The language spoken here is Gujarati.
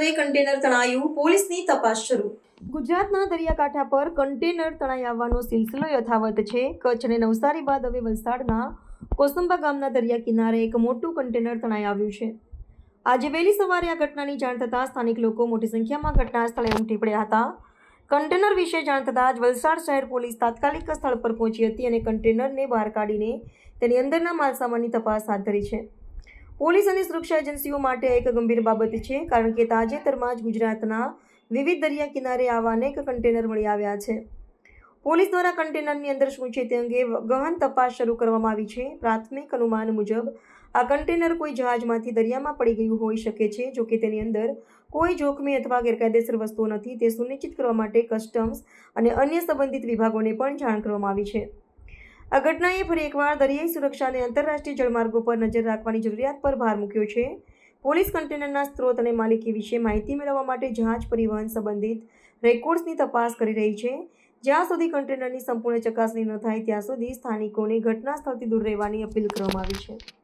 સ્થળે કન્ટેનર તણાયું, પોલીસની તપાસ શરૂ। ગુજરાતના દરિયાકાંઠા પર કન્ટેનર તણાઈ આવવાનો સિલસિલો યથાવત છે। કચ્છ અને નવસારી બાદ હવે વલસાડના કોસંબા ગામના દરિયા કિનારે એક મોટું કન્ટેનર તણાઈ આવ્યું છે। આજે વહેલી સવારે આ ઘટનાની જાણ થતાં સ્થાનિક લોકો મોટી સંખ્યામાં ઘટના સ્થળે ઉમટી પડ્યા હતા। કન્ટેનર વિશે જાણ થતાં જ વલસાડ શહેર પોલીસ તાત્કાલિક સ્થળ પર પહોંચી હતી અને કન્ટેનરને બહાર કાઢીને તેની અંદરના માલસામાનની તપાસ હાથ ધરી છે। પોલીસ અને સુરક્ષા એજન્સીઓ માટે એક ગંભીર બાબત છે, કારણ કે તાજેતરમાં જ ગુજરાતના વિવિધ દરિયા કિનારે આવા અનેક કન્ટેનર મળી આવ્યા છે। પોલીસ દ્વારા કન્ટેનરની અંદર શું છે તે અંગે ગહન તપાસ શરૂ કરવામાં આવી છે। પ્રાથમિક અનુમાન મુજબ આ કન્ટેનર કોઈ જહાજમાંથી દરિયામાં પડી ગયું હોઈ શકે છે। જો કે તેની અંદર કોઈ જોખમી અથવા ગેરકાયદેસર વસ્તુઓ નથી તે સુનિશ્ચિત કરવા માટે કસ્ટમ્સ અને અન્ય સંબંધિત વિભાગોને પણ જાણ કરવામાં આવી છે। આ ઘટનાએ ફરી એકવાર દરિયાઈ સુરક્ષા અને આંતરરાષ્ટ્રીય જળમાર્ગો પર નજર રાખવાની જરૂરિયાત પર ભાર મૂક્યો છે। પોલીસ કન્ટેનરના સ્ત્રોત અને માલિકી વિશે માહિતી મેળવવા માટે જહાજ પરિવહન સંબંધિત રેકોર્ડ્સની તપાસ કરી રહી છે। જ્યાં સુધી કન્ટેનરની સંપૂર્ણ ચકાસણી ન થાય ત્યાં સુધી સ્થાનિકોને ઘટના સ્થળથી દૂર રહેવાની અપીલ કરવામાં આવી છે।